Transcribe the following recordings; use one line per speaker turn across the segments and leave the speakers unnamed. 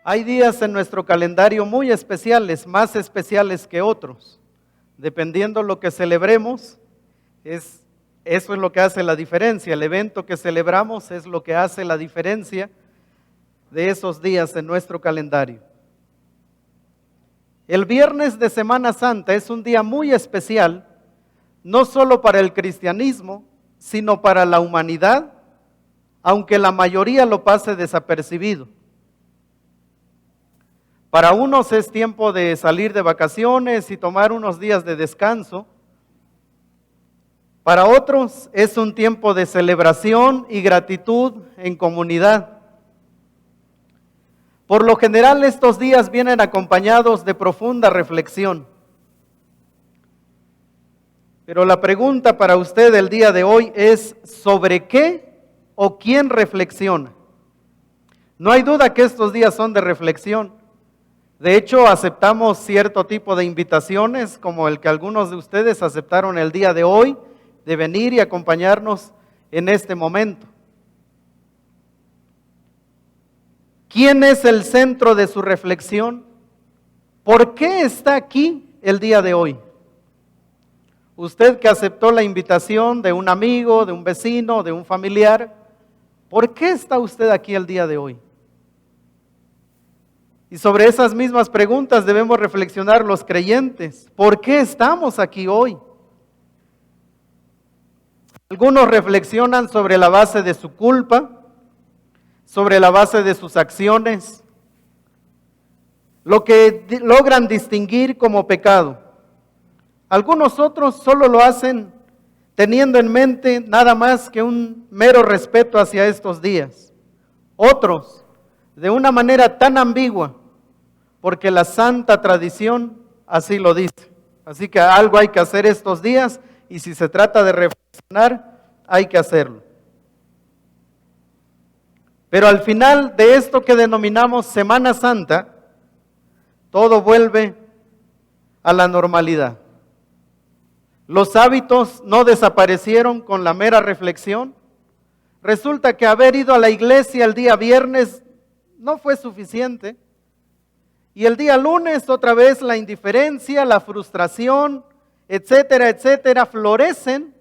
Hay días en nuestro calendario muy especiales, más especiales que otros. Dependiendo lo que celebremos, eso es lo que hace la diferencia. El evento que celebramos es lo que hace la diferencia de esos días en nuestro calendario. El viernes de Semana Santa es un día muy especial, no solo para el cristianismo, sino para la humanidad, aunque la mayoría lo pase desapercibido. Para unos es tiempo de salir de vacaciones y tomar unos días de descanso. Para otros es un tiempo de celebración y gratitud en comunidad. Por lo general, estos días vienen acompañados de profunda reflexión. Pero la pregunta para usted el día de hoy es: ¿sobre qué o quién reflexiona? No hay duda que estos días son de reflexión. De hecho, aceptamos cierto tipo de invitaciones, como el que algunos de ustedes aceptaron el día de hoy, de venir y acompañarnos en este momento. ¿Quién es el centro de su reflexión? ¿Por qué está aquí el día de hoy? Usted que aceptó la invitación de un amigo, de un vecino, de un familiar, ¿por qué está usted aquí el día de hoy? Y sobre esas mismas preguntas debemos reflexionar los creyentes. ¿Por qué estamos aquí hoy? Algunos reflexionan sobre la base de su culpa, sobre la base de sus acciones, lo que logran distinguir como pecado. Algunos otros solo lo hacen teniendo en mente nada más que un mero respeto hacia estos días. Otros, de una manera tan ambigua, porque la santa tradición así lo dice. Así que algo hay que hacer estos días, y si se trata de reflexionar, hay que hacerlo. Pero al final de esto que denominamos Semana Santa, todo vuelve a la normalidad. Los hábitos no desaparecieron con la mera reflexión. Resulta que haber ido a la iglesia el día viernes no fue suficiente. Y el día lunes otra vez la indiferencia, la frustración, etcétera, etcétera, florecen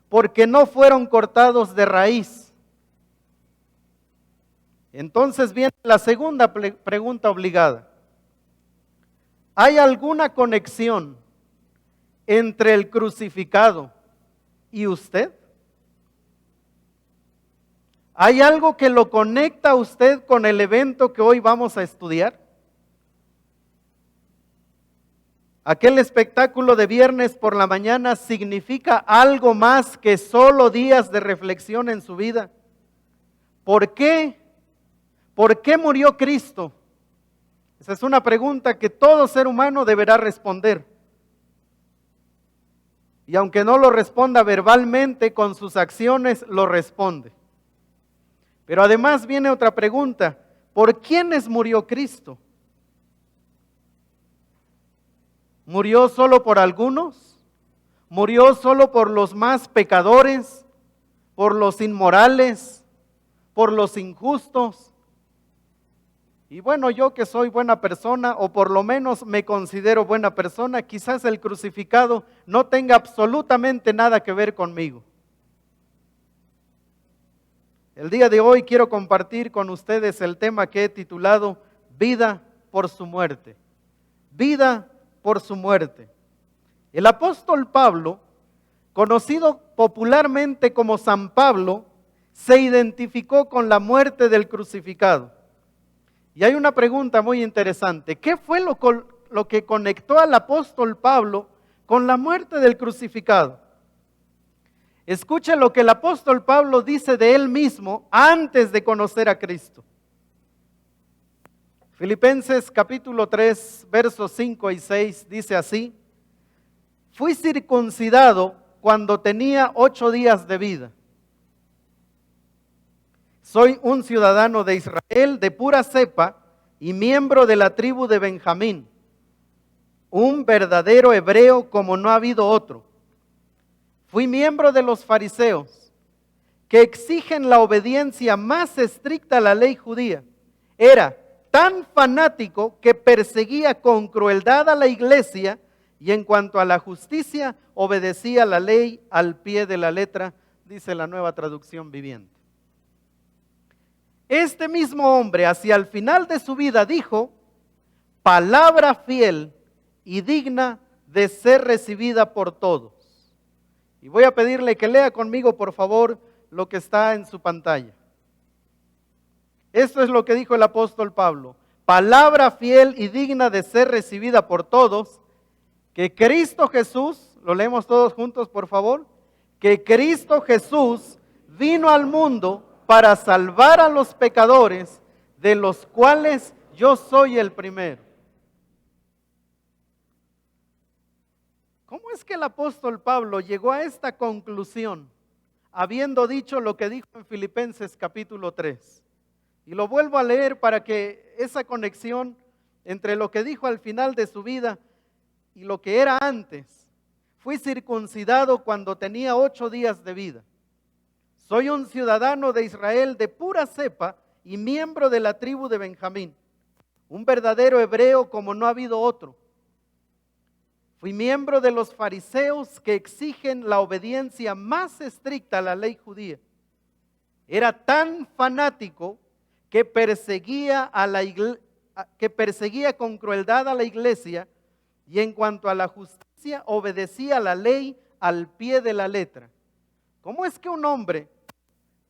porque no fueron cortados de raíz. Entonces viene la segunda pregunta obligada. ¿Hay alguna conexión entre el crucificado y usted? ¿Hay algo que lo conecta a usted con el evento que hoy vamos a estudiar? Aquel espectáculo de viernes por la mañana significa algo más que solo días de reflexión en su vida. ¿Por qué? ¿Por qué murió Cristo? Esa es una pregunta que todo ser humano deberá responder. Y aunque no lo responda verbalmente, con sus acciones lo responde. Pero además viene otra pregunta: ¿por quiénes murió Cristo? ¿Murió solo por algunos? ¿Murió solo por los más pecadores? ¿Por los inmorales? ¿Por los injustos? Y bueno, yo que soy buena persona, o por lo menos me considero buena persona, quizás el crucificado no tenga absolutamente nada que ver conmigo. El día de hoy quiero compartir con ustedes el tema que he titulado Vida por su muerte. Vida por su muerte. El apóstol Pablo, conocido popularmente como San Pablo, se identificó con la muerte del crucificado. Y hay una pregunta muy interesante: ¿qué fue lo que conectó al apóstol Pablo con la muerte del crucificado? Escuche lo que el apóstol Pablo dice de él mismo antes de conocer a Cristo. Filipenses capítulo 3, versos 5 y 6 dice así: fui circuncidado cuando tenía 8 días de vida. Soy un ciudadano de Israel de pura cepa y miembro de la tribu de Benjamín, un verdadero hebreo como no ha habido otro. Fui miembro de los fariseos, que exigen la obediencia más estricta a la ley judía. Era tan fanático que perseguía con crueldad a la iglesia y en cuanto a la justicia obedecía la ley al pie de la letra, dice la Nueva Traducción Viviente. Este mismo hombre hacia el final de su vida dijo, palabra fiel y digna de ser recibida por todos. Y voy a pedirle que lea conmigo, por favor, lo que está en su pantalla. Esto es lo que dijo el apóstol Pablo. Palabra fiel y digna de ser recibida por todos, que Cristo Jesús, lo leemos todos juntos, por favor, que Cristo Jesús vino al mundo para salvar a los pecadores, de los cuales yo soy el primero. ¿Cómo es que el apóstol Pablo llegó a esta conclusión, habiendo dicho lo que dijo en Filipenses capítulo 3? Y lo vuelvo a leer para que esa conexión entre lo que dijo al final de su vida y lo que era antes. Fui circuncidado cuando tenía 8 días de vida. Soy un ciudadano de Israel de pura cepa y miembro de la tribu de Benjamín. Un verdadero hebreo como no ha habido otro. Fui miembro de los fariseos que exigen la obediencia más estricta a la ley judía. Era tan fanático que perseguía con crueldad a la iglesia y en cuanto a la justicia obedecía la ley al pie de la letra. ¿Cómo es que un hombre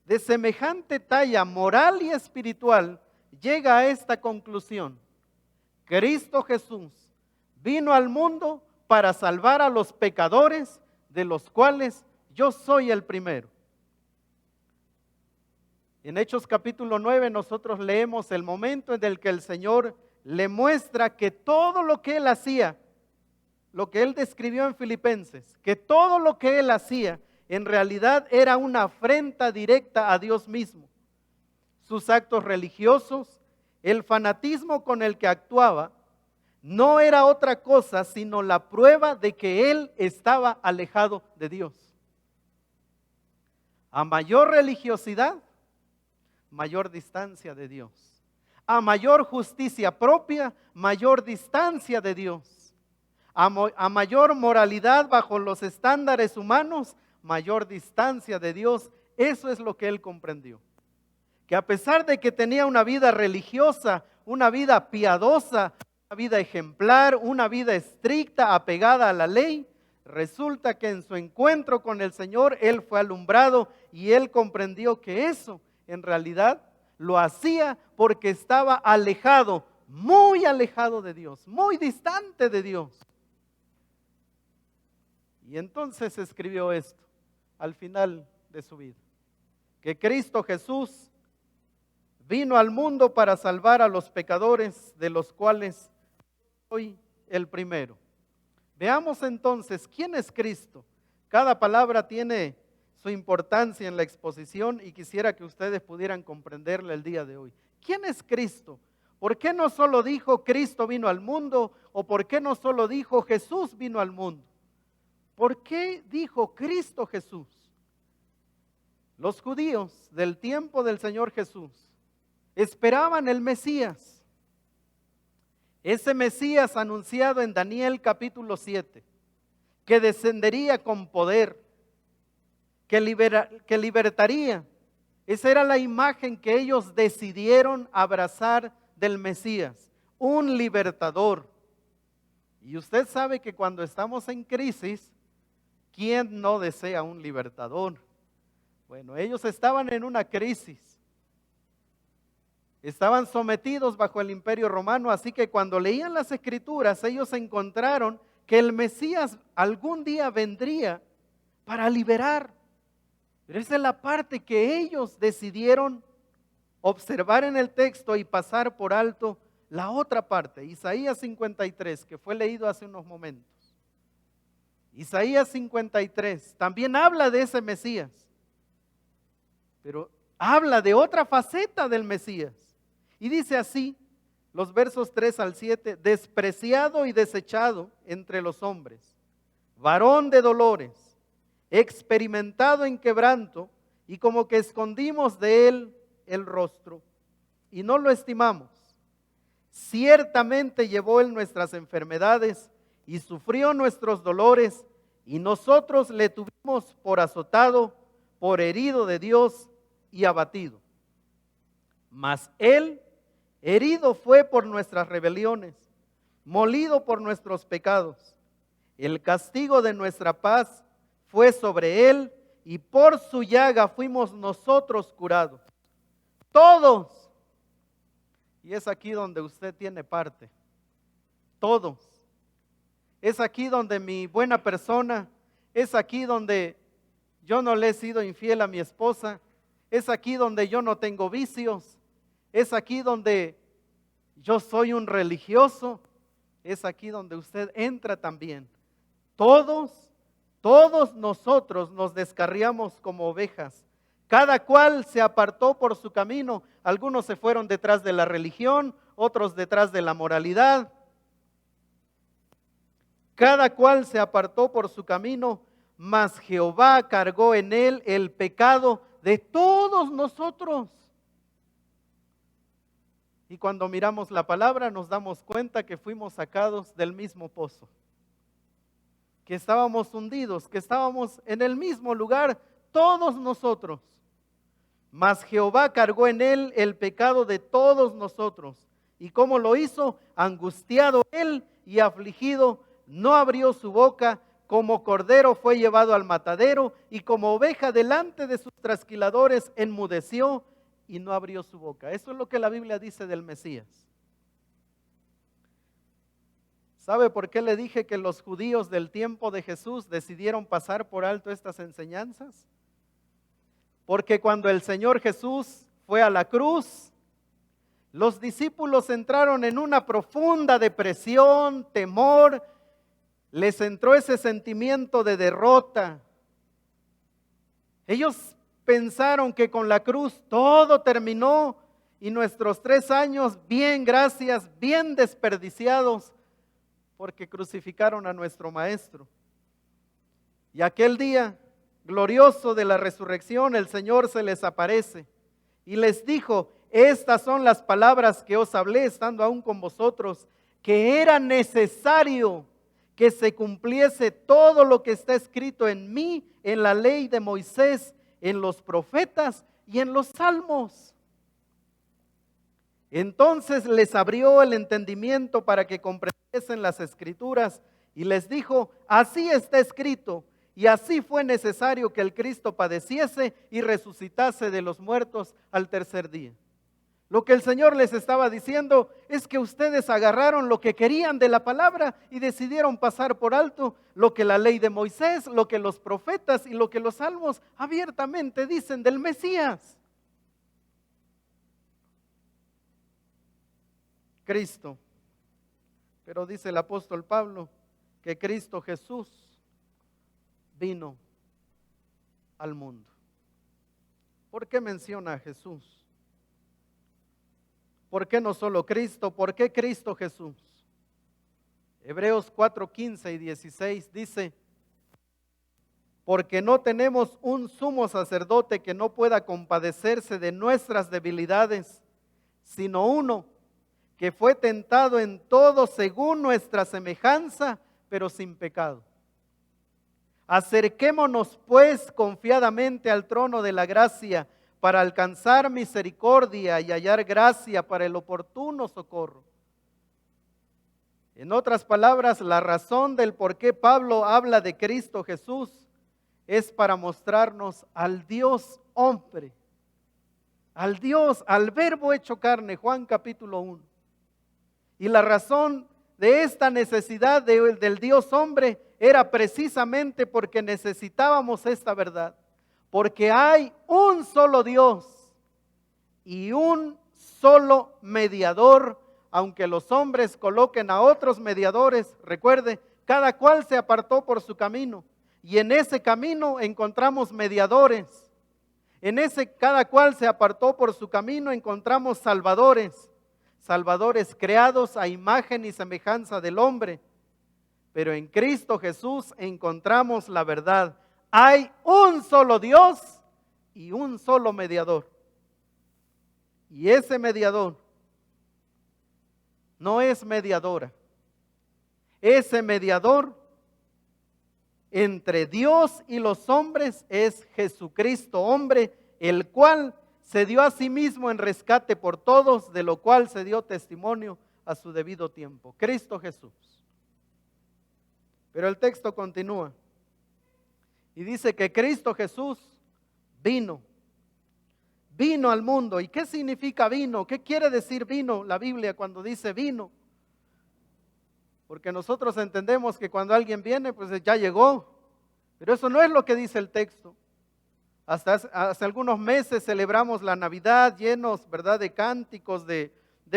de semejante talla moral y espiritual llega a esta conclusión? Cristo Jesús vino al mundo para salvar a los pecadores, de los cuales yo soy el primero. En Hechos capítulo 9 nosotros leemos el momento en el que el Señor le muestra que todo lo que Él hacía, lo que Él describió en Filipenses, que todo lo que Él hacía en realidad era una afrenta directa a Dios mismo. Sus actos religiosos, el fanatismo con el que actuaba, no era otra cosa sino la prueba de que Él estaba alejado de Dios. A mayor religiosidad, mayor distancia de Dios. A mayor justicia propia, mayor distancia de Dios. A mayor moralidad bajo los estándares humanos, mayor distancia de Dios. Eso es lo que él comprendió. Que a pesar de que tenía una vida religiosa, una vida piadosa, una vida ejemplar, una vida estricta, apegada a la ley, resulta que en su encuentro con el Señor, él fue alumbrado y él comprendió que eso en realidad lo hacía porque estaba alejado, muy alejado de Dios, muy distante de Dios. Y entonces escribió esto al final de su vida, que Cristo Jesús vino al mundo para salvar a los pecadores, de los cuales soy el primero. Veamos entonces, ¿quién es Cristo? Cada palabra tiene su importancia en la exposición y quisiera que ustedes pudieran comprenderla el día de hoy. ¿Quién es Cristo? ¿Por qué no solo dijo Cristo vino al mundo? ¿O por qué no solo dijo Jesús vino al mundo? ¿Por qué dijo Cristo Jesús? Los judíos del tiempo del Señor Jesús esperaban el Mesías. Ese Mesías anunciado en Daniel capítulo 7, que descendería con poder, que libertaría. Esa era la imagen que ellos decidieron abrazar del Mesías, un libertador. Y usted sabe que cuando estamos en crisis, ¿quién no desea un libertador? Bueno, ellos estaban en una crisis. Estaban sometidos bajo el imperio romano, así que cuando leían las escrituras, ellos encontraron que el Mesías algún día vendría para liberar. Pero esa es la parte que ellos decidieron observar en el texto y pasar por alto la otra parte, Isaías 53, que fue leído hace unos momentos. Isaías 53 también habla de ese Mesías, pero habla de otra faceta del Mesías. Y dice así, los versos 3 al 7, despreciado y desechado entre los hombres, varón de dolores, experimentado en quebranto, y como que escondimos de él el rostro y no lo estimamos. Ciertamente llevó Él nuestras enfermedades y sufrió nuestros dolores, y nosotros le tuvimos por azotado, por herido de Dios y abatido. Mas Él herido fue por nuestras rebeliones, molido por nuestros pecados. El castigo de nuestra paz fue sobre Él, y por su llaga fuimos nosotros curados. Todos. Y es aquí donde usted tiene parte. Todos. Es aquí donde mi buena persona, es aquí donde yo no le he sido infiel a mi esposa, es aquí donde yo no tengo vicios, es aquí donde yo soy un religioso, es aquí donde usted entra también. Todos nosotros nos descarriamos como ovejas. Cada cual se apartó por su camino. Algunos se fueron detrás de la religión, otros detrás de la moralidad. Cada cual se apartó por su camino, mas Jehová cargó en él el pecado de todos nosotros. Y cuando miramos la palabra nos damos cuenta que fuimos sacados del mismo pozo, que estábamos hundidos, que estábamos en el mismo lugar, todos nosotros. Mas Jehová cargó en él el pecado de todos nosotros. ¿Y cómo lo hizo? Angustiado él y afligido, no abrió su boca. Como cordero fue llevado al matadero, y como oveja delante de sus trasquiladores enmudeció y no abrió su boca. Eso es lo que la Biblia dice del Mesías. ¿Sabe por qué le dije que los judíos del tiempo de Jesús decidieron pasar por alto estas enseñanzas? Porque cuando el Señor Jesús fue a la cruz, los discípulos entraron en una profunda depresión, temor, les entró ese sentimiento de derrota. Ellos pensaron que con la cruz todo terminó y nuestros 3 años, bien gracias, bien desperdiciados, porque crucificaron a nuestro Maestro. Y aquel día glorioso de la resurrección, el Señor se les aparece y les dijo: estas son las palabras que os hablé estando aún con vosotros, que era necesario que se cumpliese todo lo que está escrito en mí, en la ley de Moisés, en los profetas y en los salmos. Entonces les abrió el entendimiento para que comprendiesen las escrituras y les dijo: así está escrito, y así fue necesario que el Cristo padeciese y resucitase de los muertos al tercer día. Lo que el Señor les estaba diciendo es que ustedes agarraron lo que querían de la palabra y decidieron pasar por alto lo que la ley de Moisés, lo que los profetas y lo que los salmos abiertamente dicen del Mesías. Cristo. Pero dice el apóstol Pablo que Cristo Jesús vino al mundo. ¿Por qué menciona a Jesús? ¿Por qué no solo Cristo? ¿Por qué Cristo Jesús? Hebreos 4:15 y 16 dice: porque no tenemos un sumo sacerdote que no pueda compadecerse de nuestras debilidades, sino uno que fue tentado en todo según nuestra semejanza, pero sin pecado. Acerquémonos pues confiadamente al trono de la gracia para alcanzar misericordia y hallar gracia para el oportuno socorro. En otras palabras, la razón del por qué Pablo habla de Cristo Jesús es para mostrarnos al Dios hombre, al Dios, al verbo hecho carne, Juan capítulo 1. Y la razón de esta necesidad del Dios hombre era precisamente porque necesitábamos esta verdad. Porque hay un solo Dios y un solo mediador, aunque los hombres coloquen a otros mediadores. Recuerde, cada cual se apartó por su camino y en ese camino encontramos mediadores. Cada cual se apartó por su camino, encontramos salvadores. Salvadores creados a imagen y semejanza del hombre. Pero en Cristo Jesús encontramos la verdad. Hay un solo Dios y un solo mediador. Y ese mediador no es mediadora. Ese mediador entre Dios y los hombres es Jesucristo, hombre, el cual se dio a sí mismo en rescate por todos, de lo cual se dio testimonio a su debido tiempo. Cristo Jesús. Pero el texto continúa y dice que Cristo Jesús vino al mundo. ¿Y qué significa vino? ¿Qué quiere decir vino la Biblia cuando dice vino? Porque nosotros entendemos que cuando alguien viene, pues ya llegó. Pero eso no es lo que dice el texto. Hasta hace algunos meses celebramos la Navidad llenos, ¿verdad?, de cánticos, de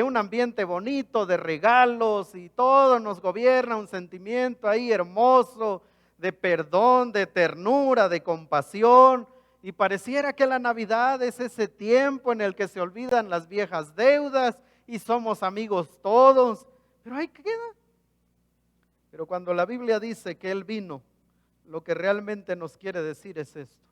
un ambiente bonito, de regalos, y todo nos gobierna un sentimiento ahí hermoso, de perdón, de ternura, de compasión. Y pareciera que la Navidad es ese tiempo en el que se olvidan las viejas deudas y somos amigos todos. Pero ahí queda. Pero cuando la Biblia dice que Él vino, lo que realmente nos quiere decir es esto.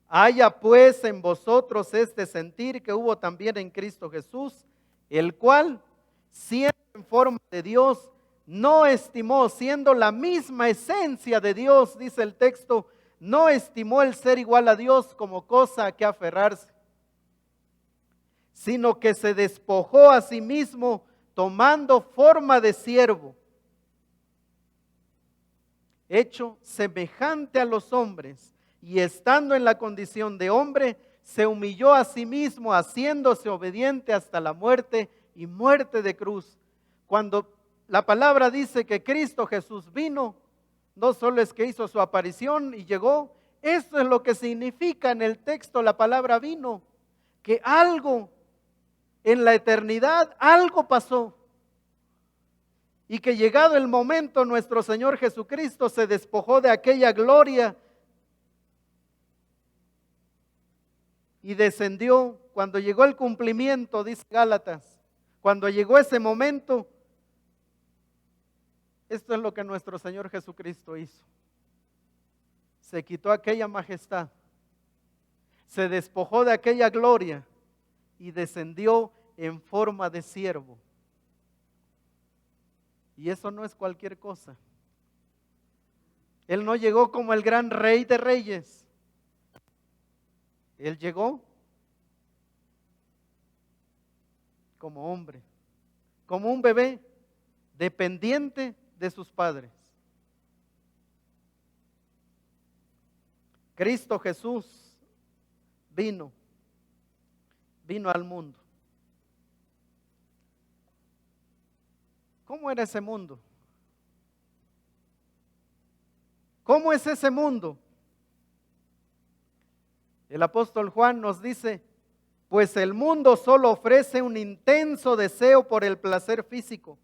Haya pues en vosotros este sentir que hubo también en Cristo Jesús, el cual, siendo en forma de Dios, no estimó, siendo la misma esencia de Dios, dice el texto, no estimó el ser igual a Dios como cosa a que aferrarse, sino que se despojó a sí mismo, tomando forma de siervo, hecho semejante a los hombres, y estando en la condición de hombre, se humilló a sí mismo, haciéndose obediente hasta la muerte y muerte de cruz. Cuando la palabra dice que Cristo Jesús vino, no solo es que hizo su aparición y llegó, eso es lo que significa en el texto la palabra vino, que algo en la eternidad, algo pasó. Y que llegado el momento, nuestro Señor Jesucristo se despojó de aquella gloria y descendió. Cuando llegó el cumplimiento, dice Gálatas, cuando llegó ese momento, esto es lo que nuestro Señor Jesucristo hizo. Se quitó aquella majestad, se despojó de aquella gloria y descendió en forma de siervo. Y eso no es cualquier cosa. Él no llegó como el gran rey de reyes. Él llegó como hombre, como un bebé, dependiente de sus padres. Cristo Jesús vino al mundo. ¿Cómo era ese mundo? ¿Cómo es ese mundo? El apóstol Juan nos dice, pues el mundo solo ofrece un intenso deseo por el placer físico,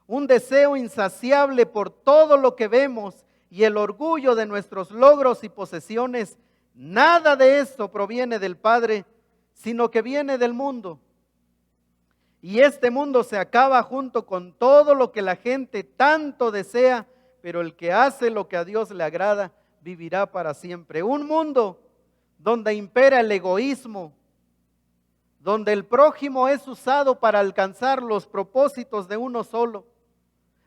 un deseo insaciable por todo lo que vemos y el orgullo de nuestros logros y posesiones. Nada de esto proviene del Padre, sino que viene del mundo. Y este mundo se acaba junto con todo lo que la gente tanto desea, pero el que hace lo que a Dios le agrada vivirá para siempre. Un mundo donde impera el egoísmo, donde el prójimo es usado para alcanzar los propósitos de uno solo,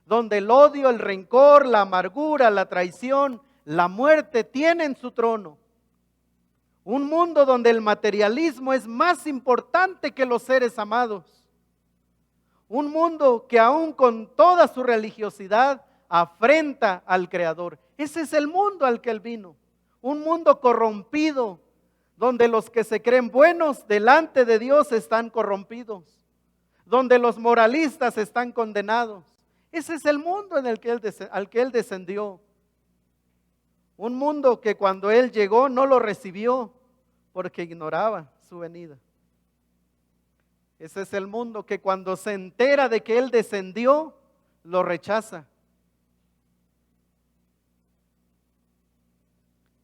donde el odio, el rencor, la amargura, la traición, la muerte tienen su trono. Un mundo donde el materialismo es más importante que los seres amados. Un mundo que aún con toda su religiosidad afrenta al Creador. Ese es el mundo al que Él vino. Un mundo corrompido, donde los que se creen buenos delante de Dios están corrompidos, donde los moralistas están condenados. Ese es el mundo en el que al que Él descendió. Un mundo que cuando Él llegó no lo recibió porque ignoraba su venida. Ese es el mundo que cuando se entera de que Él descendió, lo rechaza.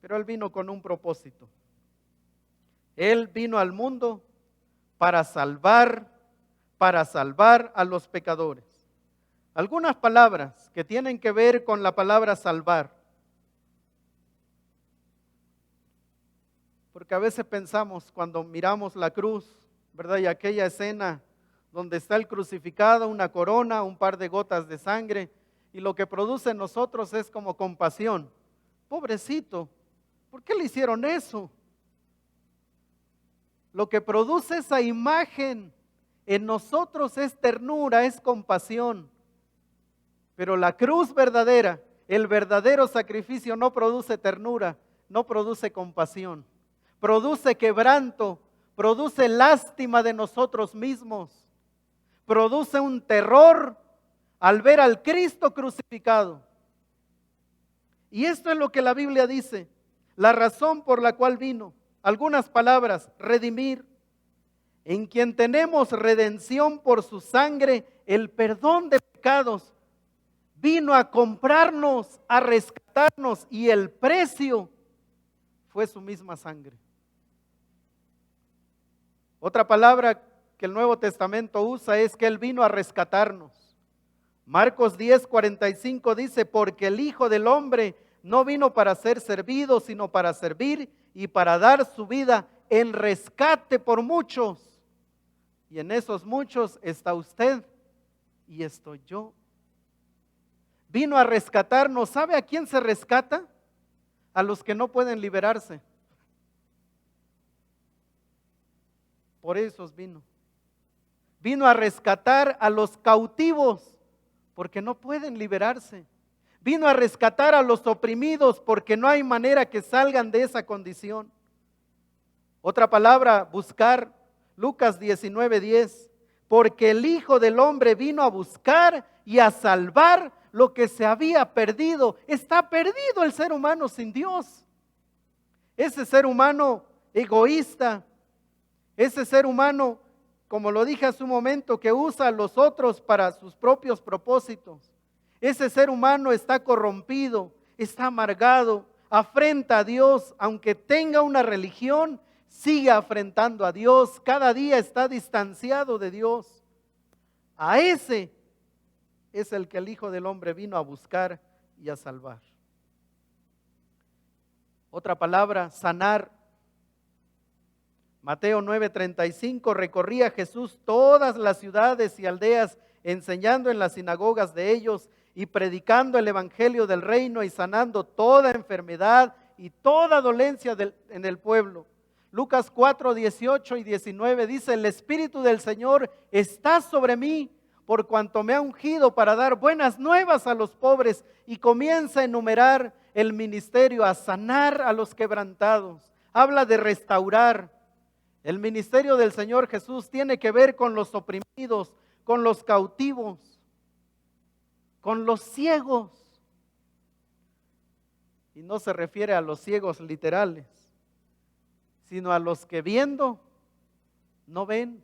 Pero Él vino con un propósito. Él vino al mundo para salvar a los pecadores. Algunas palabras que tienen que ver con la palabra salvar. Porque a veces pensamos cuando miramos la cruz, ¿verdad? Y aquella escena donde está el crucificado, una corona, un par de gotas de sangre, y lo que produce en nosotros es como compasión. Pobrecito, ¿por qué le hicieron eso? Lo que produce esa imagen en nosotros es ternura, es compasión. Pero la cruz verdadera, el verdadero sacrificio no produce ternura, no produce compasión. Produce quebranto, produce lástima de nosotros mismos. Produce un terror al ver al Cristo crucificado. Y esto es lo que la Biblia dice, la razón por la cual vino. Algunas palabras: redimir, en quien tenemos redención por su sangre, el perdón de pecados. Vino a comprarnos, a rescatarnos, y el precio fue su misma sangre. Otra palabra que el Nuevo Testamento usa es que Él vino a rescatarnos. Marcos 10:45 dice: porque el Hijo del Hombre no vino para ser servido, sino para servir y para dar su vida en rescate por muchos. Y en esos muchos está usted y estoy yo. Vino a rescatarnos. ¿Sabe a quién se rescata? A los que no pueden liberarse. Por eso vino. Vino a rescatar a los cautivos porque no pueden liberarse. Vino a rescatar a los oprimidos porque no hay manera que salgan de esa condición. Otra palabra, buscar. Lucas 19:10. Porque el Hijo del Hombre vino a buscar y a salvar lo que se había perdido. Está perdido el ser humano sin Dios. Ese ser humano egoísta, ese ser humano, como lo dije hace un momento, que usa a los otros para sus propios propósitos. Ese ser humano está corrompido, está amargado, afrenta a Dios, aunque tenga una religión, sigue afrentando a Dios, cada día está distanciado de Dios. A ese es el que el Hijo del Hombre vino a buscar y a salvar. Otra palabra, sanar. Mateo 9:35, recorría Jesús todas las ciudades y aldeas, enseñando en las sinagogas de ellos y predicando el evangelio del reino y sanando toda enfermedad y toda dolencia en el pueblo. Lucas 4:18 y 19 dice: el Espíritu del Señor está sobre mí, por cuanto me ha ungido para dar buenas nuevas a los pobres, y comienza a enumerar el ministerio, a sanar a los quebrantados. Habla de restaurar. El ministerio del Señor Jesús tiene que ver con los oprimidos, con los cautivos, con los ciegos. Y no se refiere a los ciegos literales, sino a los que viendo no ven,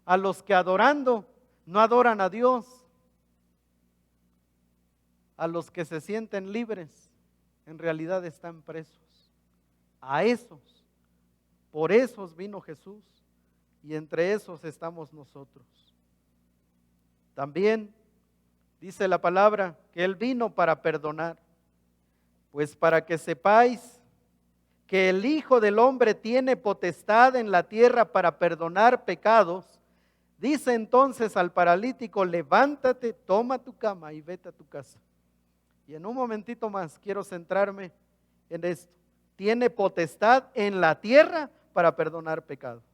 a los que adorando no adoran a Dios, a los que se sienten libres, en realidad están presos. A esos, por esos vino Jesús, y entre esos estamos nosotros. También dice la palabra que Él vino para perdonar, pues para que sepáis que el Hijo del Hombre tiene potestad en la tierra para perdonar pecados. Dice entonces al paralítico: levántate, toma tu cama y vete a tu casa. Y en un momentito más quiero centrarme en esto. Tiene potestad en la tierra para perdonar pecados,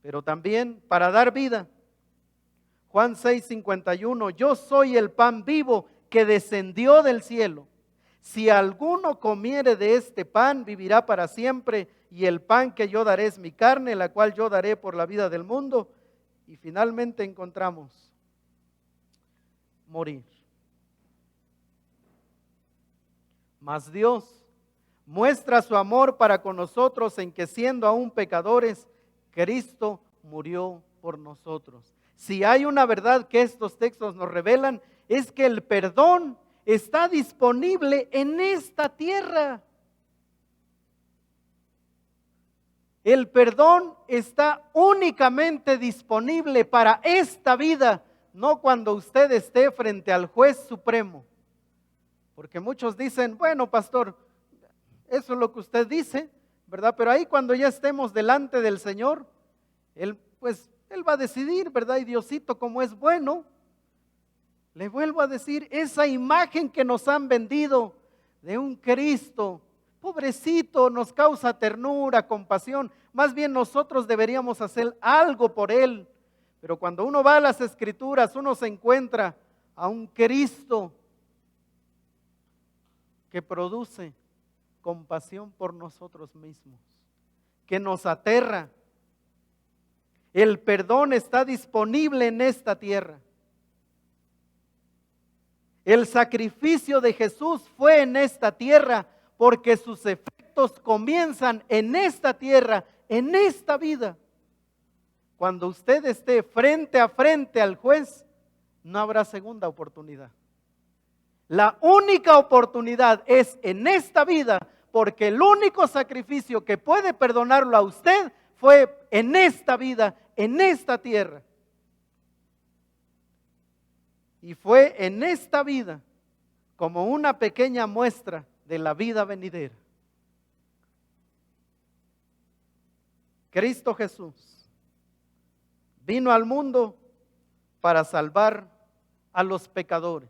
pero también para dar vida. Juan 6:51, yo soy el pan vivo que descendió del cielo. Si alguno comiere de este pan, vivirá para siempre, y el pan que yo daré es mi carne, la cual yo daré por la vida del mundo. Y finalmente encontramos morir. Mas Dios muestra su amor para con nosotros en que, siendo aún pecadores, Cristo murió por nosotros. Si hay una verdad que estos textos nos revelan, es que el perdón está disponible en esta tierra. El perdón está únicamente disponible para esta vida, no cuando usted esté frente al juez supremo. Porque muchos dicen, bueno, pastor, eso es lo que usted dice, ¿verdad? Pero ahí cuando ya estemos delante del Señor, Él pues Él va a decidir, ¿verdad? Y Diosito, como es bueno, le vuelvo a decir, esa imagen que nos han vendido de un Cristo, pobrecito, nos causa ternura, compasión. Más bien nosotros deberíamos hacer algo por Él. Pero cuando uno va a las Escrituras, uno se encuentra a un Cristo que produce compasión por nosotros mismos, que nos aterra. El perdón está disponible en esta tierra. El sacrificio de Jesús fue en esta tierra porque sus efectos comienzan en esta tierra, en esta vida. Cuando usted esté frente a frente al juez, no habrá segunda oportunidad. La única oportunidad es en esta vida, porque el único sacrificio que puede perdonarlo a usted fue en esta vida, en esta tierra. Y fue en esta vida como una pequeña muestra de la vida venidera. Cristo Jesús vino al mundo para salvar a los pecadores.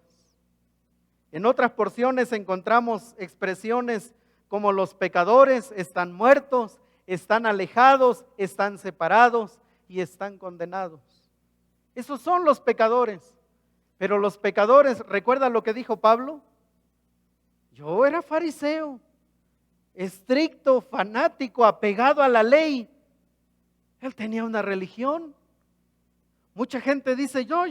En otras porciones encontramos expresiones como los pecadores están muertos, están alejados, están separados y están condenados. Esos son los pecadores. Pero los pecadores, ¿recuerda lo que dijo Pablo? Yo era fariseo, estricto, fanático, apegado a la ley. Él tenía una religión. Mucha gente dice, yo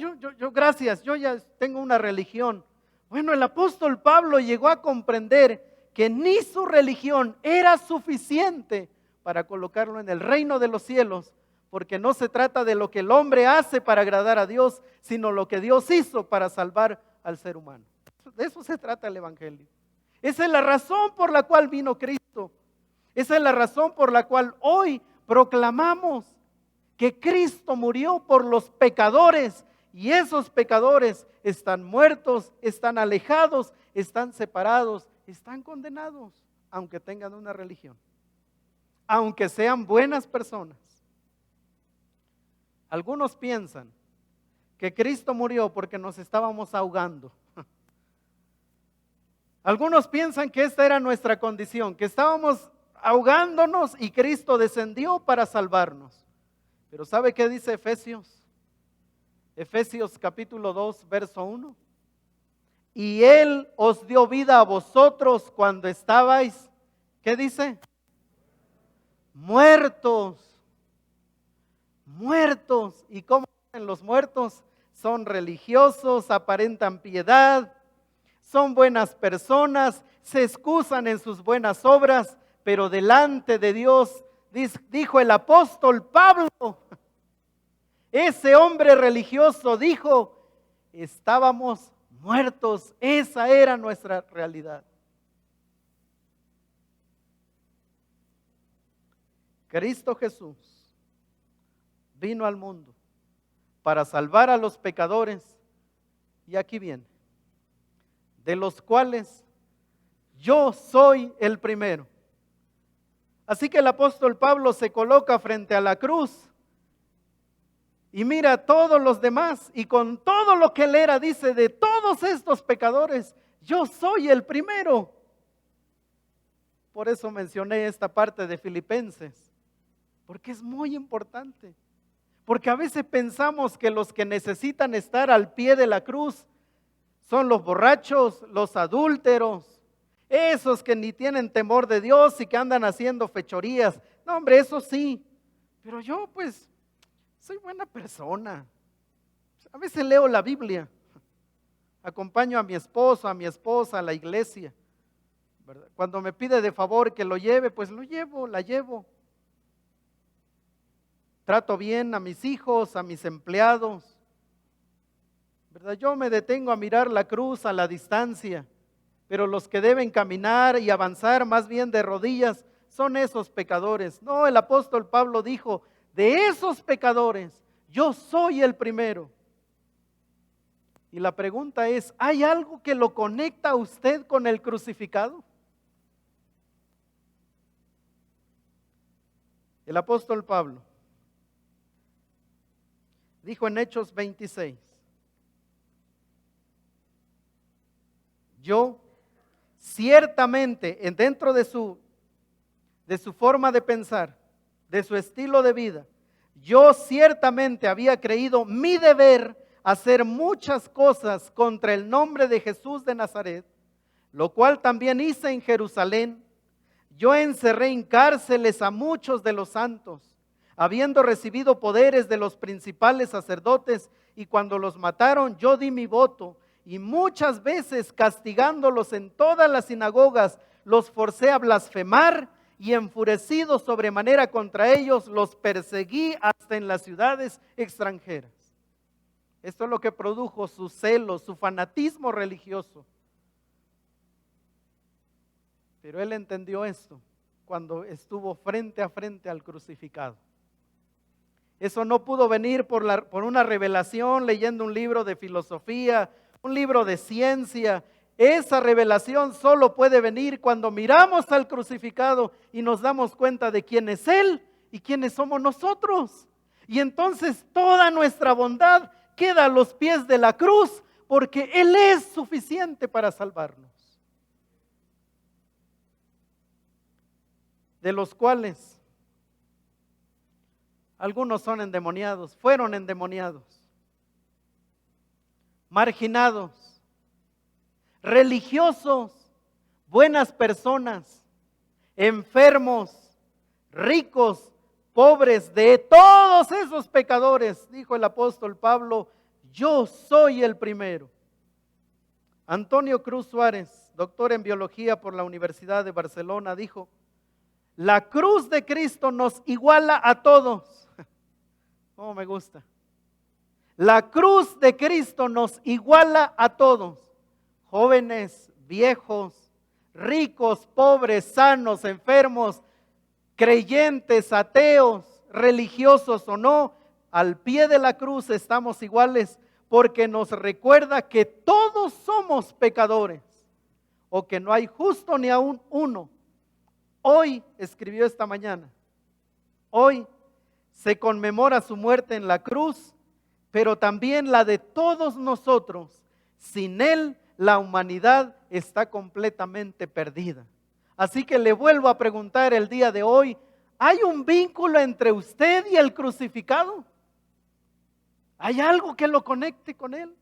gracias, yo ya tengo una religión. Bueno, el apóstol Pablo llegó a comprender que ni su religión era suficiente para colocarlo en el reino de los cielos, porque no se trata de lo que el hombre hace para agradar a Dios, sino lo que Dios hizo para salvar al ser humano. De eso se trata el evangelio. Esa es la razón por la cual vino Cristo. Esa es la razón por la cual hoy proclamamos que Cristo murió por los pecadores, y esos pecadores están muertos, están alejados, están separados, están condenados, aunque tengan una religión, aunque sean buenas personas. Algunos piensan que Cristo murió porque nos estábamos ahogando. Algunos piensan que esta era nuestra condición, que estábamos ahogándonos y Cristo descendió para salvarnos. Pero ¿sabe qué dice Efesios? Efesios capítulo 2, verso 1. Y Él os dio vida a vosotros cuando estabais, ¿qué dice? Muertos. Muertos. ¿Y cómo son los muertos? Son religiosos, aparentan piedad, son buenas personas, se excusan en sus buenas obras, pero delante de Dios, dijo el apóstol Pablo, ese hombre religioso dijo, estábamos muertos. Esa era nuestra realidad. Cristo Jesús vino al mundo para salvar a los pecadores, y aquí viene, de los cuales yo soy el primero. Así que el apóstol Pablo se coloca frente a la cruz y mira a todos los demás, y con todo lo que él era dice, de todos estos pecadores, yo soy el primero. Por eso mencioné esta parte de Filipenses, porque es muy importante. Porque a veces pensamos que los que necesitan estar al pie de la cruz son los borrachos, los adúlteros, esos que ni tienen temor de Dios y que andan haciendo fechorías. No, hombre, eso sí, pero yo pues soy buena persona. A veces leo la Biblia, acompaño a mi esposo, a mi esposa a la iglesia, ¿verdad? Cuando me pide de favor que lo lleve, pues lo llevo, la llevo. Trato bien a mis hijos, a mis empleados, ¿verdad? Yo me detengo a mirar la cruz a la distancia, pero los que deben caminar y avanzar más bien de rodillas son esos pecadores. No, el apóstol Pablo dijo, de esos pecadores, yo soy el primero. Y la pregunta es, ¿hay algo que lo conecta a usted con el crucificado? El apóstol Pablo dijo en Hechos 26, yo ciertamente, dentro de su forma de pensar, de su estilo de vida, yo ciertamente había creído mi deber hacer muchas cosas contra el nombre de Jesús de Nazaret, lo cual también hice en Jerusalén. Yo encerré en cárceles a muchos de los santos, habiendo recibido poderes de los principales sacerdotes, y cuando los mataron yo di mi voto, y muchas veces castigándolos en todas las sinagogas, los forcé a blasfemar, y enfurecido sobremanera contra ellos, los perseguí hasta en las ciudades extranjeras. Esto es lo que produjo su celo, su fanatismo religioso. Pero él entendió esto cuando estuvo frente a frente al crucificado. Eso no pudo venir por una revelación, leyendo un libro de filosofía, un libro de ciencia. Esa revelación solo puede venir cuando miramos al crucificado y nos damos cuenta de quién es Él y quiénes somos nosotros. Y entonces toda nuestra bondad queda a los pies de la cruz, porque Él es suficiente para salvarnos. De los cuales algunos son endemoniados, fueron endemoniados, marginados, religiosos, buenas personas, enfermos, ricos, pobres, de todos esos pecadores, dijo el apóstol Pablo, yo soy el primero. Antonio Cruz Suárez, doctor en biología por la Universidad de Barcelona, dijo, la cruz de Cristo nos iguala a todos. Oh, me gusta. La cruz de Cristo nos iguala a todos. Jóvenes, viejos, ricos, pobres, sanos, enfermos, creyentes, ateos, religiosos o no, al pie de la cruz estamos iguales, porque nos recuerda que todos somos pecadores, o que no hay justo ni aún uno. Hoy, escribió esta mañana, hoy se conmemora su muerte en la cruz, pero también la de todos nosotros. Sin Él, la humanidad está completamente perdida. Así que le vuelvo a preguntar el día de hoy, ¿hay un vínculo entre usted y el crucificado? ¿Hay algo que lo conecte con Él?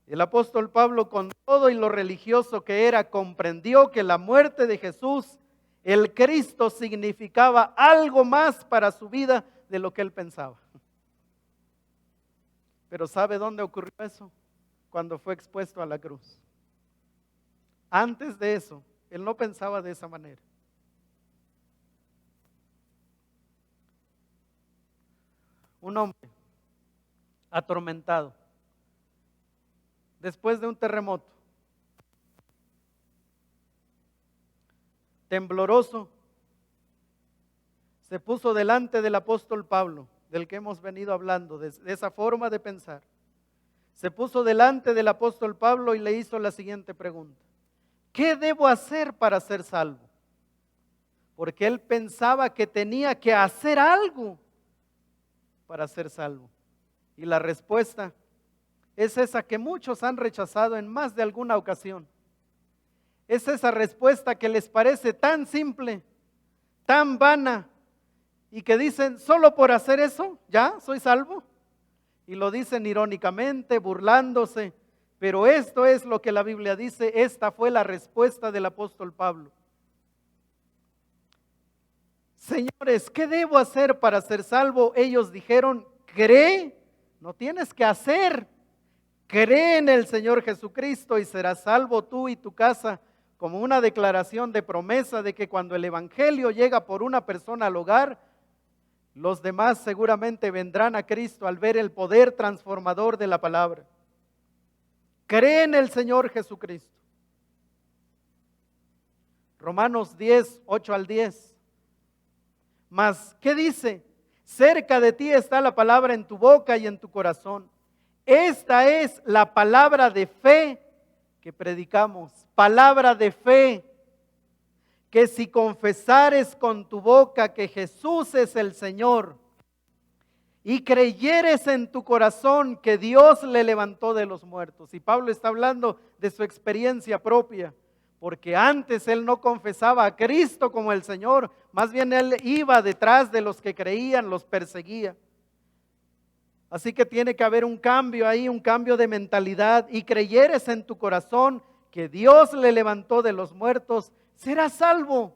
El apóstol Pablo, con todo y lo religioso que era, comprendió que la muerte de Jesús, el Cristo, significaba algo más para su vida de lo que él pensaba. Pero ¿sabe dónde ocurrió eso? Cuando fue expuesto a la cruz. Antes de eso, él no pensaba de esa manera. Un hombre atormentado, después de un terremoto, tembloroso, se puso delante del apóstol Pablo, del que hemos venido hablando, de esa forma de pensar. Se puso delante del apóstol Pablo y le hizo la siguiente pregunta: ¿qué debo hacer para ser salvo? Porque él pensaba que tenía que hacer algo para ser salvo. Y la respuesta es esa que muchos han rechazado en más de alguna ocasión. Es esa respuesta que les parece tan simple, tan vana, y que dicen, solo por hacer eso, ya soy salvo. Y lo dicen irónicamente, burlándose, pero esto es lo que la Biblia dice. Esta fue la respuesta del apóstol Pablo. Señores, ¿qué debo hacer para ser salvo? Ellos dijeron, cree, no tienes que hacer. Cree en el Señor Jesucristo y serás salvo tú y tu casa, como una declaración de promesa de que cuando el evangelio llega por una persona al hogar, los demás seguramente vendrán a Cristo al ver el poder transformador de la palabra. Cree en el Señor Jesucristo. Romanos 10, 8 al 10. Mas, ¿qué dice? Cerca de ti está la palabra en tu boca y en tu corazón. Esta es la palabra de fe que predicamos. Palabra de fe que si confesares con tu boca que Jesús es el Señor y creyeres en tu corazón que Dios le levantó de los muertos. Y Pablo está hablando de su experiencia propia, porque antes él no confesaba a Cristo como el Señor, más bien él iba detrás de los que creían, los perseguía. Así que tiene que haber un cambio ahí, un cambio de mentalidad. Y creyeres en tu corazón que Dios le levantó de los muertos, serás salvo.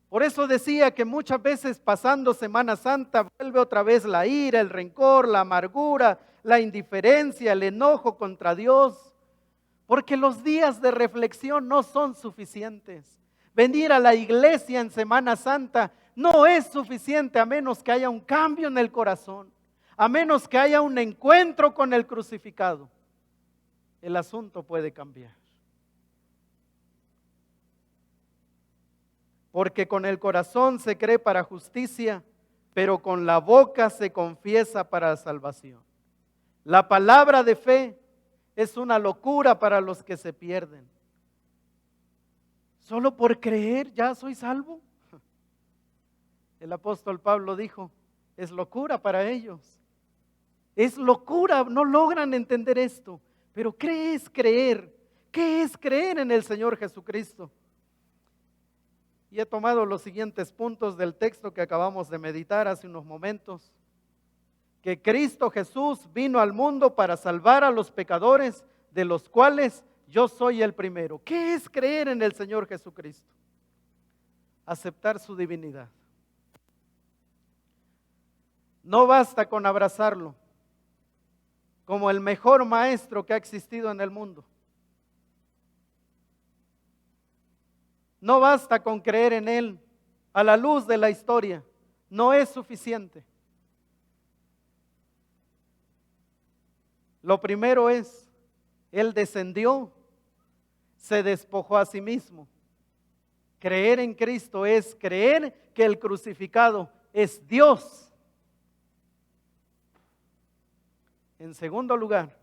Por eso decía que muchas veces pasando Semana Santa vuelve otra vez la ira, el rencor, la amargura, la indiferencia, el enojo contra Dios. Porque los días de reflexión no son suficientes. Venir a la iglesia en Semana Santa no es suficiente a menos que haya un cambio en el corazón, a menos que haya un encuentro con el crucificado. El asunto puede cambiar. Porque con el corazón se cree para justicia, pero con la boca se confiesa para salvación. La palabra de fe es una locura para los que se pierden. Solo por creer ya soy salvo. El apóstol Pablo dijo, es locura para ellos. Es locura, no logran entender esto. Pero ¿qué es creer? ¿Qué es creer en el Señor Jesucristo? Y he tomado los siguientes puntos del texto que acabamos de meditar hace unos momentos. Que Cristo Jesús vino al mundo para salvar a los pecadores, de los cuales yo soy el primero. ¿Qué es creer en el Señor Jesucristo? Aceptar su divinidad. No basta con abrazarlo como el mejor maestro que ha existido en el mundo. No basta con creer en Él a la luz de la historia. No es suficiente. Lo primero es, Él descendió, se despojó a sí mismo. Creer en Cristo es creer que el crucificado es Dios. En segundo lugar,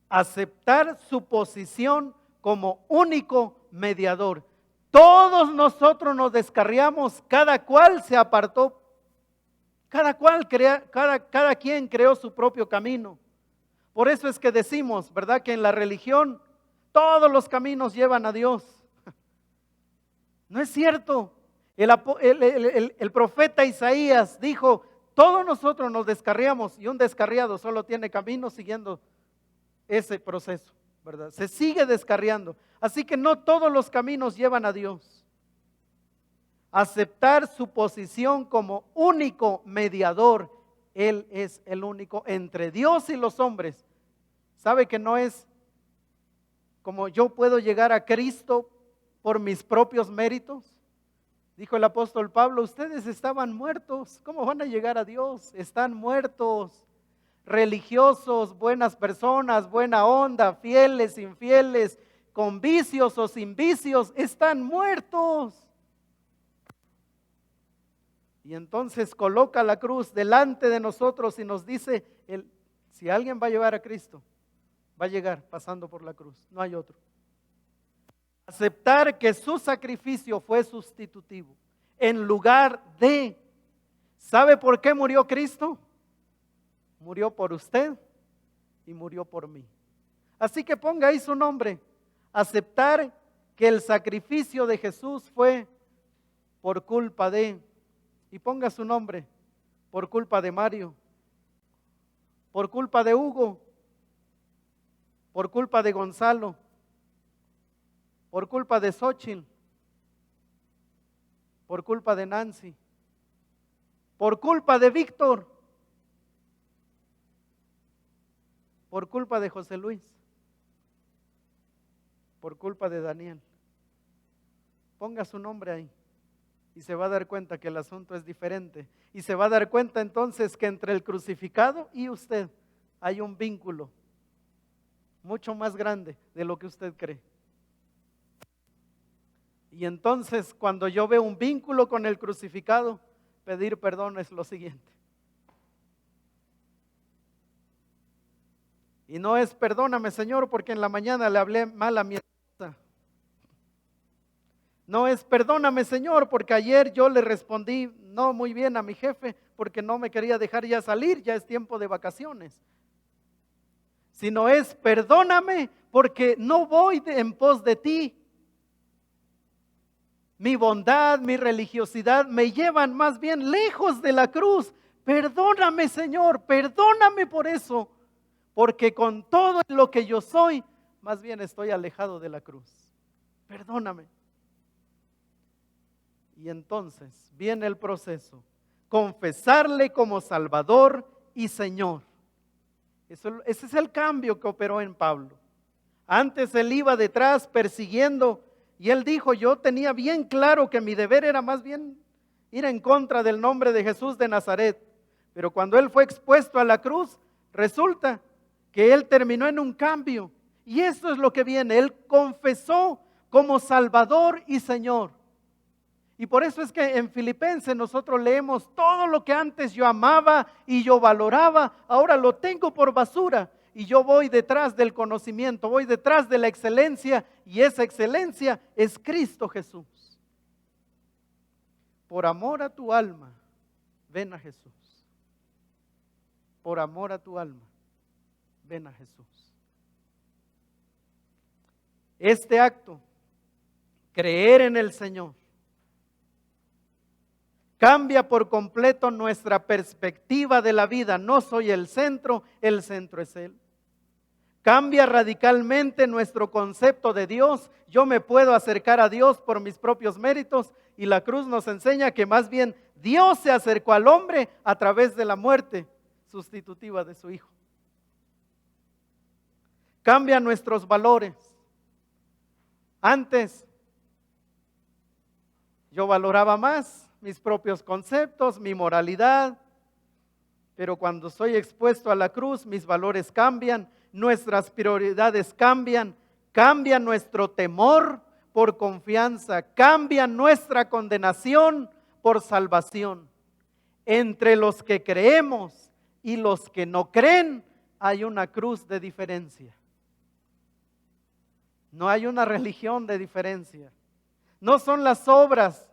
aceptar su posición como único mediador. Todos nosotros nos descarriamos, cada cual se apartó, cada quien creó su propio camino. Por eso es que decimos, ¿verdad?, que en la religión todos los caminos llevan a Dios. No es cierto. El profeta Isaías dijo, todos nosotros nos descarriamos y un descarriado solo tiene camino siguiendo ese proceso, ¿verdad? Se sigue descarriando. Así que no todos los caminos llevan a Dios. Aceptar su posición como único mediador. Él es el único entre Dios y los hombres. ¿Sabe que no es como yo puedo llegar a Cristo por mis propios méritos? Dijo el apóstol Pablo, ustedes estaban muertos. ¿Cómo van a llegar a Dios? Están muertos. Religiosos, buenas personas, buena onda, fieles, infieles, con vicios o sin vicios, están muertos. Y entonces coloca la cruz delante de nosotros y nos dice, si alguien va a llevar a Cristo, va a llegar pasando por la cruz, no hay otro. Aceptar que su sacrificio fue sustitutivo en lugar de, ¿sabe por qué murió Cristo? Murió por usted y murió por mí. Así que ponga ahí su nombre. Aceptar que el sacrificio de Jesús fue por culpa de, y ponga su nombre, por culpa de Mario, por culpa de Hugo, por culpa de Gonzalo, por culpa de Xochitl, por culpa de Nancy, por culpa de Víctor, por culpa de José Luis, por culpa de Daniel. Ponga su nombre ahí y se va a dar cuenta que el asunto es diferente. Y se va a dar cuenta entonces que entre el crucificado y usted hay un vínculo mucho más grande de lo que usted cree. Y entonces cuando yo veo un vínculo con el crucificado, pedir perdón es lo siguiente. Y no es perdóname, Señor, porque en la mañana le hablé mal a mi esposa. No es perdóname, Señor, porque ayer yo le respondí no muy bien a mi jefe porque no me quería dejar ya salir, ya es tiempo de vacaciones. Sino es perdóname porque no voy en pos de ti. Mi bondad, mi religiosidad me llevan más bien lejos de la cruz. Perdóname, Señor, perdóname por eso, porque con todo lo que yo soy, más bien estoy alejado de la cruz. Perdóname. Y entonces viene el proceso, confesarle como Salvador y Señor. Ese es el cambio que operó en Pablo. Antes él iba detrás persiguiendo y él dijo, yo tenía bien claro que mi deber era más bien ir en contra del nombre de Jesús de Nazaret. Pero cuando él fue expuesto a la cruz, resulta que él terminó en un cambio. Y eso es lo que viene, él confesó como Salvador y Señor. Y por eso es que en Filipenses nosotros leemos todo lo que antes yo amaba y yo valoraba, ahora lo tengo por basura. Y yo voy detrás del conocimiento, voy detrás de la excelencia y esa excelencia es Cristo Jesús. Por amor a tu alma, ven a Jesús. Por amor a tu alma, ven a Jesús. Este acto, creer en el Señor, cambia por completo nuestra perspectiva de la vida. No soy el centro es Él. Cambia radicalmente nuestro concepto de Dios. Yo me puedo acercar a Dios por mis propios méritos y la cruz nos enseña que más bien Dios se acercó al hombre a través de la muerte sustitutiva de su Hijo. Cambia nuestros valores. Antes yo valoraba más mis propios conceptos, mi moralidad, pero cuando soy expuesto a la cruz, mis valores cambian, nuestras prioridades cambian, cambia nuestro temor por confianza, cambia nuestra condenación por salvación. Entre los que creemos y los que no creen, hay una cruz de diferencia. No hay una religión de diferencia. No son las obras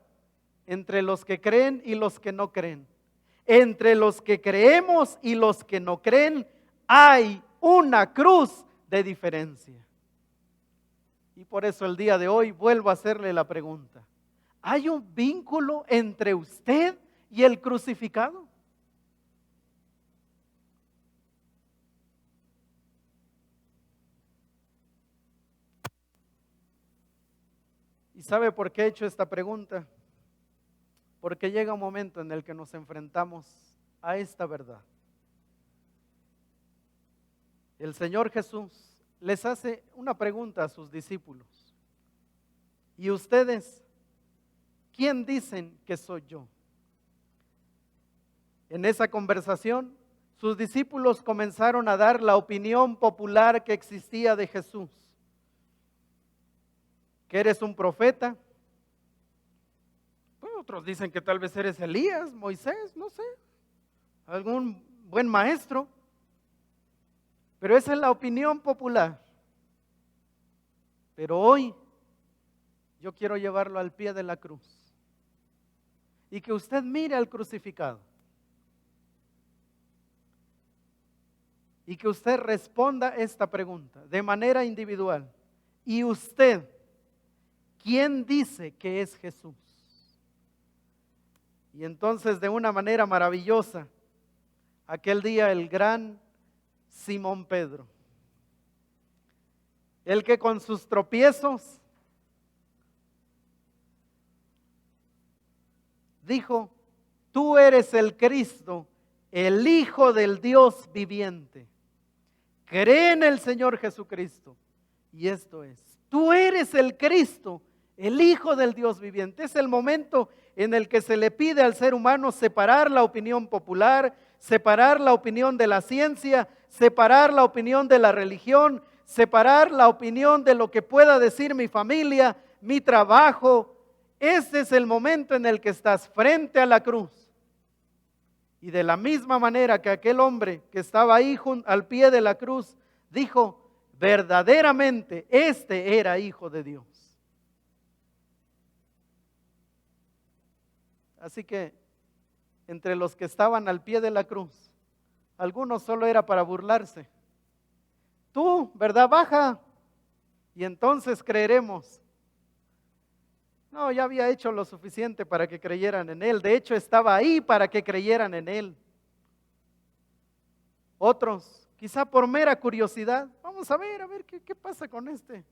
entre los que creen y los que no creen. Entre los que creemos y los que no creen hay una cruz de diferencia. Y por eso el día de hoy vuelvo a hacerle la pregunta. ¿Hay un vínculo entre usted y el crucificado? ¿Y sabe por qué he hecho esta pregunta? Porque llega un momento en el que nos enfrentamos a esta verdad. El Señor Jesús les hace una pregunta a sus discípulos. ¿Y ustedes quién dicen que soy yo? En esa conversación, sus discípulos comenzaron a dar la opinión popular que existía de Jesús. ¿Que eres un profeta? Otros dicen que tal vez eres Elías, Moisés, no sé, algún buen maestro. Pero esa es la opinión popular. Pero hoy yo quiero llevarlo al pie de la cruz. Y que usted mire al crucificado. Y que usted responda esta pregunta de manera individual. ¿Y usted quién dice que es Jesús? Y entonces de una manera maravillosa, aquel día el gran Simón Pedro, el que con sus tropiezos dijo, tú eres el Cristo, el Hijo del Dios viviente. Cree en el Señor Jesucristo. Y esto es, tú eres el Cristo, el Hijo del Dios viviente. Es el momento en el que se le pide al ser humano separar la opinión popular, separar la opinión de la ciencia, separar la opinión de la religión, separar la opinión de lo que pueda decir mi familia, mi trabajo. Este es el momento en el que estás frente a la cruz. Y de la misma manera que aquel hombre que estaba ahí al pie de la cruz dijo, verdaderamente este era Hijo de Dios. Así que entre los que estaban al pie de la cruz, algunos solo era para burlarse. Tú, ¿verdad? Baja y entonces creeremos. No, ya había hecho lo suficiente para que creyeran en Él. De hecho, estaba ahí para que creyeran en Él. Otros, quizá por mera curiosidad, vamos a ver qué pasa con este.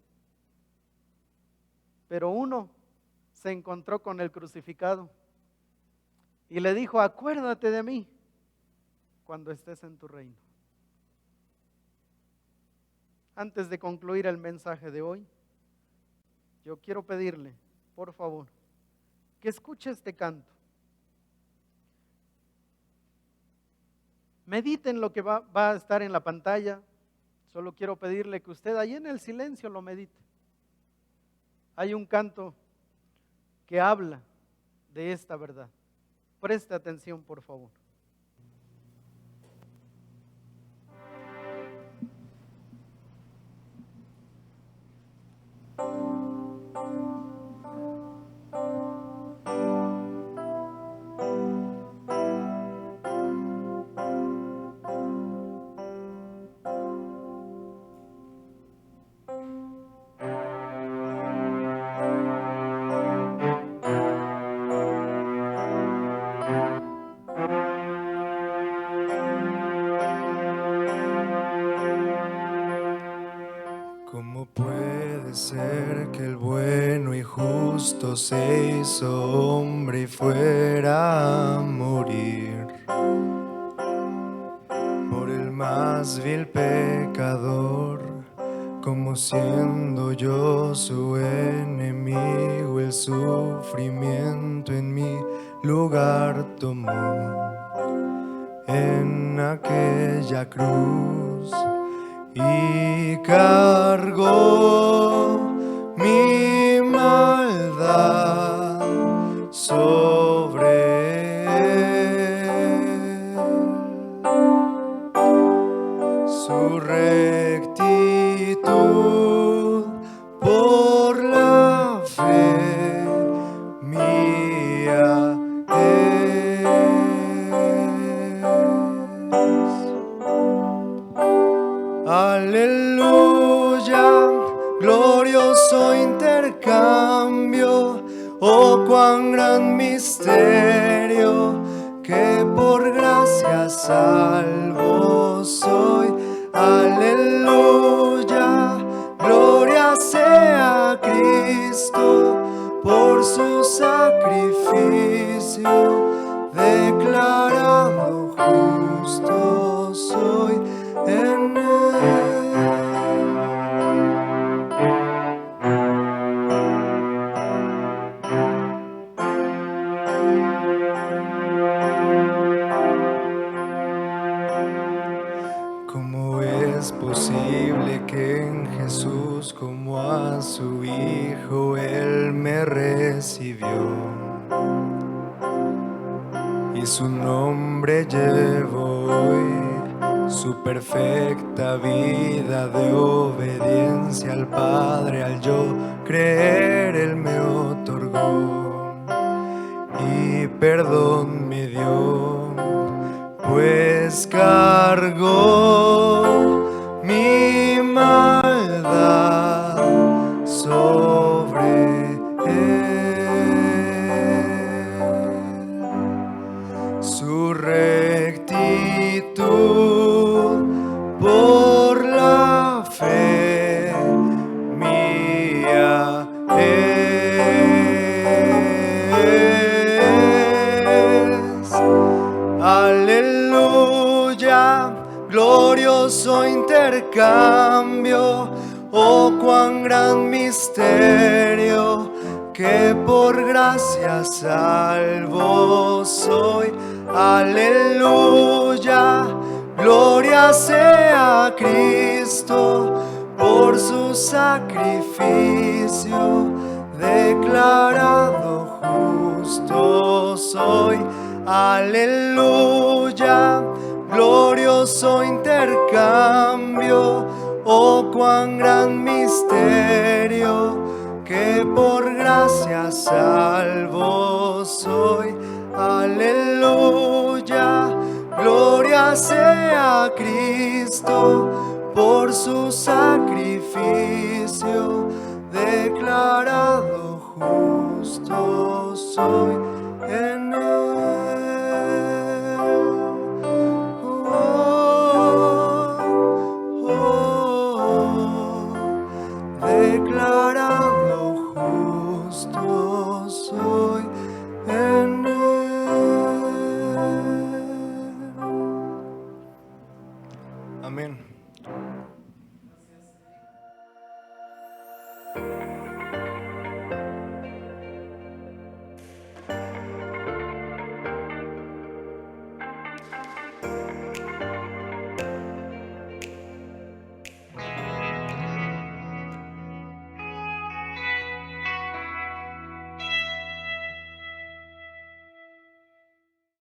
Pero uno se encontró con el crucificado y le dijo: acuérdate de mí cuando estés en tu reino. Antes de concluir el mensaje de hoy, yo quiero pedirle, por favor, que escuche este canto. Mediten lo que va a estar en la pantalla. Solo quiero pedirle que usted ahí en el silencio lo medite. Hay un canto que habla de esta verdad. Preste atención, por favor.
¿Cómo puede ser que el bueno y justo se hizo hombre y fuera a morir por el más vil pecador? Como siendo yo su enemigo, el sufrimiento en mi lugar tomó en aquella cruz y cargó mi maldad sobre él. Su rectitud por la fe mía es. Aleluya, glorioso intercambio, oh cuán gran misterio, que por gracia salvo soy. Aleluya, gloria sea a Cristo, por su sacrificio, declarado justo soy en él. ¿Cómo es posible que en Jesús, como a su Hijo, Él me recibió? Y su nombre llevo hoy, su perfecta vida de obediencia al Padre, al yo creer, Él me otorgó y perdón me dio, pues cargó mi maldad sobre él. Su rectitud por la fe mía es. Aleluya, glorioso intercambio, oh cuán gran misterio, que por gracia salvo soy. Aleluya, gloria sea a Cristo, por su sacrificio, declarado justo soy. Aleluya, glorioso intercambio, oh cuán gran misterio, que por gracia salvo soy. Aleluya, gloria sea a Cristo por su sacrificio, declarado justo soy en él. Declarado justo soy en él. Amén.